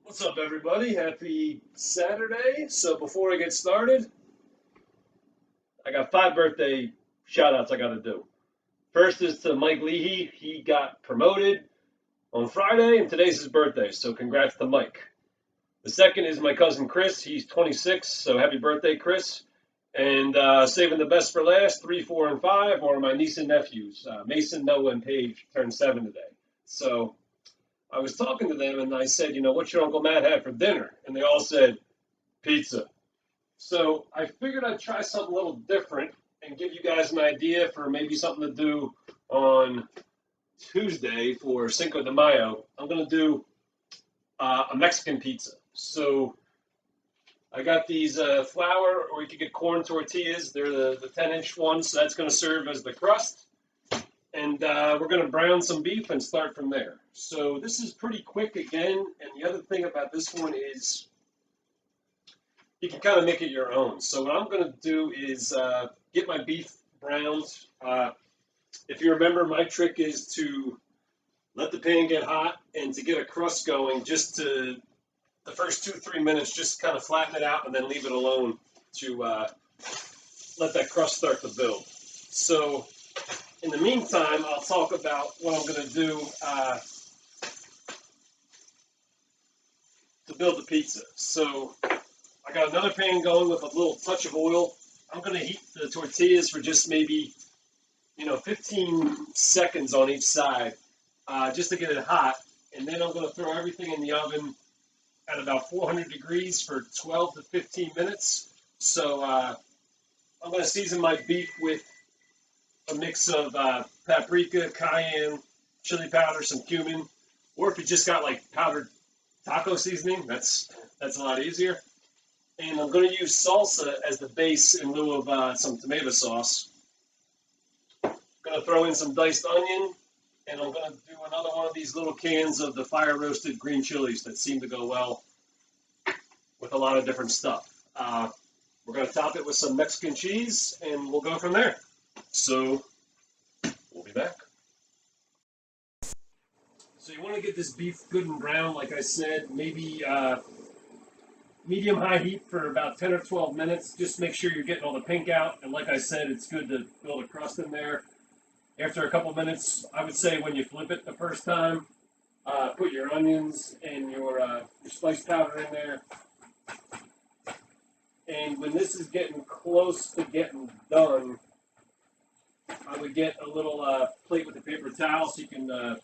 What's up, everybody? Happy Saturday. So, before I get started, I got 5 birthday shout outs I got to do. First is to Mike Leahy. He got promoted on Friday, and today's his birthday. So, congrats to Mike. The second is my cousin Chris. He's 26. So, happy birthday, Chris. And saving the best for last, 3, 4, and 5 are my niece and nephews. Mason, Noah, and Paige turned 7 today. So, I was talking to them and I said, what's your Uncle Matt have for dinner? And they all said, pizza. So I figured I'd try something a little different and give you guys an idea for maybe something to do on Tuesday for Cinco de Mayo. I'm going to do a Mexican pizza. So I got these flour, or you could get corn tortillas. They're the 10-inch ones, so that's going to serve as the crust. And we're going to brown some beef and start from there. So this is pretty quick again. And the other thing about this one is you can kind of make it your own. So what I'm going to do is get my beef browned. If you remember, my trick is to let the pan get hot and to get a crust going, just to the first 2-3 minutes, just kind of flatten it out and then leave it alone to let that crust start to build. So in the meantime, I'll talk about what I'm going to do to build the pizza. So I got another pan going with a little touch of oil. I'm going to heat the tortillas for just maybe, 15 seconds on each side, just to get it hot. And then I'm going to throw everything in the oven at about 400 degrees for 12 to 15 minutes. So I'm going to season my beef with a mix of paprika, cayenne, chili powder, some cumin, or if you just got like powdered taco seasoning, that's a lot easier. And I'm going to use salsa as the base in lieu of some tomato sauce. I'm going to throw in some diced onion, and I'm going to do another one of these little cans of the fire roasted green chilies that seem to go well with a lot of different stuff. We're going to top it with some Mexican cheese, and we'll go from there. So we'll be back. So you want to get this beef good and brown, like I said, maybe medium-high heat for about 10 or 12 minutes. Just make sure you're getting all the pink out. And like I said, it's good to build a crust in there. After a couple minutes, I would say when you flip it the first time, put your onions and your spice powder in there. And when this is getting close to getting done, I would get a little plate with a paper towel so you can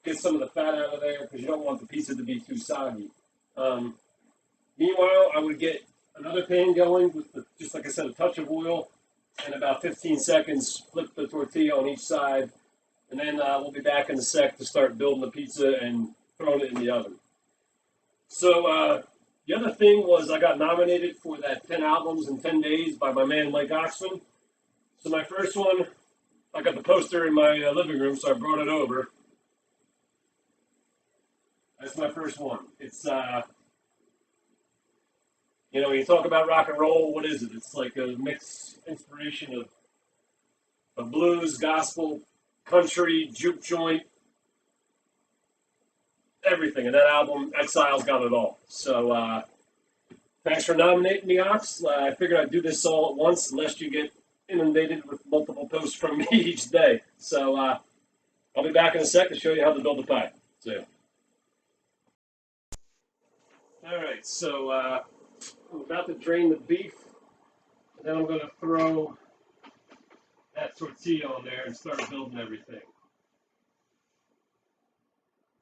get some of the fat out of there, because you don't want the pizza to be too soggy. Meanwhile, I would get another pan going with, just like I said, a touch of oil, and about 15 seconds, flip the tortilla on each side, and then we'll be back in a sec to start building the pizza and throwing it in the oven. So the other thing was I got nominated for that 10 albums in 10 days by my man Mike Oxman. So my first one, I got the poster in my living room, so I brought it over. That's my first one. It's, when you talk about rock and roll, what is it? It's like a mixed inspiration of blues, gospel, country, juke joint, everything. And that album, Exile's got it all. So thanks for nominating me, Ox. I figured I'd do this all at once, lest you get inundated with multiple posts from me each day. So I'll be back in a sec to show you how to build the pie. See ya. All right, so I'm about to drain the beef, and then I'm going to throw that tortilla on there and start building everything.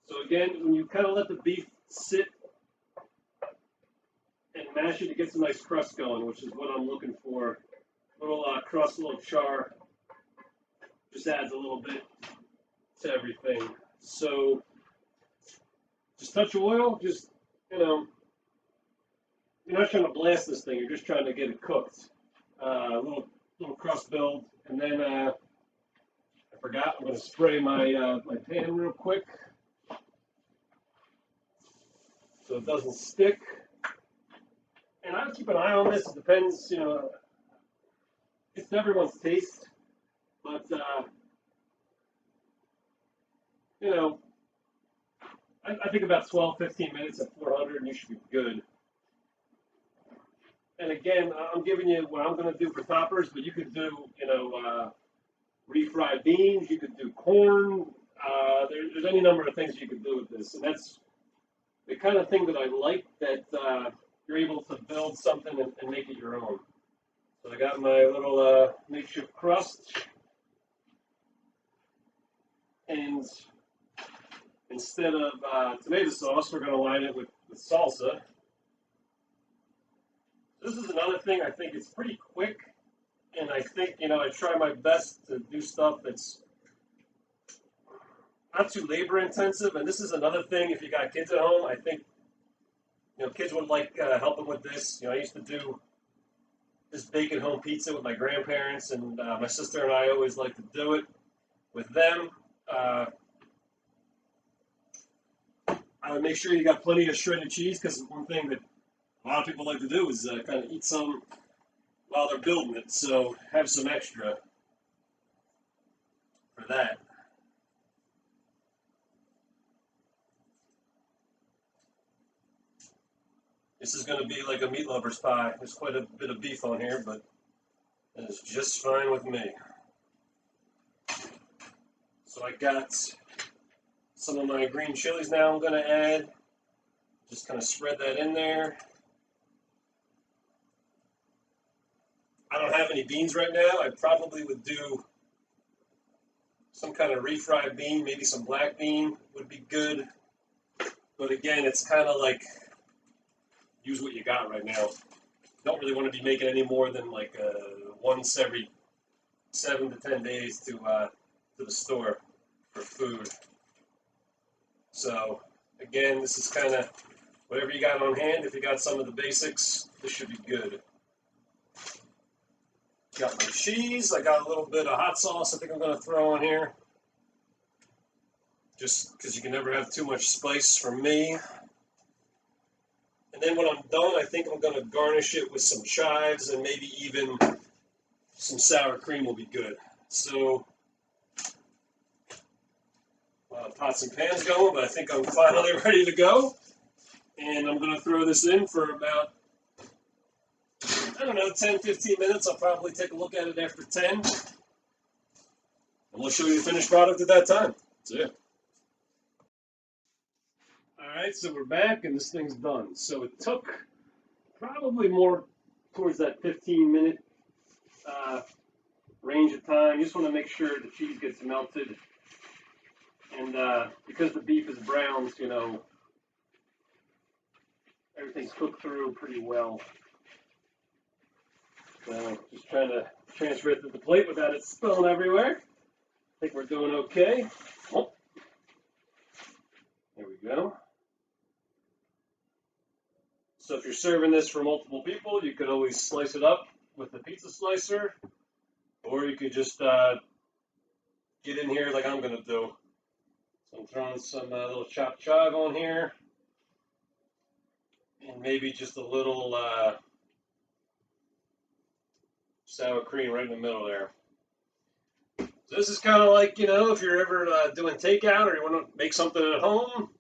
So again, when you kind of let the beef sit and mash it, it gets a nice crust going, which is what I'm looking for. A little crust, a little char, just adds a little bit to everything. So just touch of oil, just, you're not trying to blast this thing, you're just trying to get it cooked. A little crust build, and then I forgot, I'm going to spray my pan real quick so it doesn't stick. And I would keep an eye on this. It depends, it's everyone's taste, but I think about 12, 15 minutes at 400 and you should be good. And again, I'm giving you what I'm going to do for toppers, but you could do, refried beans, you could do corn. There's any number of things you could do with this. And that's the kind of thing that I like, that you're able to build something and make it your own. So I got my little makeshift crust. And instead of tomato sauce, we're going to line it with salsa. This is another thing. I think it's pretty quick. And I think, I try my best to do stuff that's not too labor intensive. And this is another thing, if you got kids at home, I think, kids would like helping with this. I used to do this bake at home pizza with my grandparents, and my sister and I always like to do it with them. I would make sure you got plenty of shredded cheese, because one thing that a lot of people like to do is kind of eat some while they're building it. So have some extra for that. This is going to be like a meat lover's pie. There's quite a bit of beef on here, but it is just fine with me. So I got some of my green chilies now I'm going to add. Just kind of spread that in there. I don't have any beans right now. I probably would do some kind of refried bean, maybe some black bean would be good. But again, it's kind of like, use what you got right now. Don't really want to be making any more than like once every 7 to 10 days to the store for food. So again, this is kind of whatever you got on hand. If you got some of the basics, this should be good. Got my cheese. I got a little bit of hot sauce I think I'm going to throw on here. Just because you can never have too much spice for me. And then when I'm done, I think I'm going to garnish it with some chives, and maybe even some sour cream will be good. So, pots and pans going, but I think I'm finally ready to go. And I'm going to throw this in for about, 10, 15 minutes. I'll probably take a look at it after 10. And we'll show you the finished product at that time. See ya. Alright, so we're back and this thing's done. So it took probably more towards that 15-minute range of time. You just want to make sure the cheese gets melted. And because the beef is browned, everything's cooked through pretty well. So just trying to transfer it to the plate without it spilling everywhere. I think we're doing okay. Oh. There we go. So if you're serving this for multiple people, you could always slice it up with the pizza slicer, or you could just get in here like I'm going to do. So I'm throwing some little chopped chive on here, and maybe just a little sour cream right in the middle there. So this is kind of like, if you're ever doing takeout or you want to make something at home,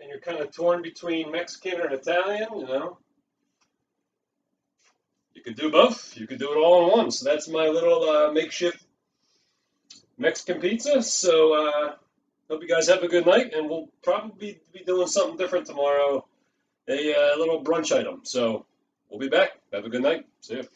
and you're kind of torn between Mexican or Italian, you could do both. You could do it all in one. So that's my little makeshift Mexican pizza. So hope you guys have a good night, and we'll probably be doing something different tomorrow, a little brunch item. So we'll be back. Have a good night. See you.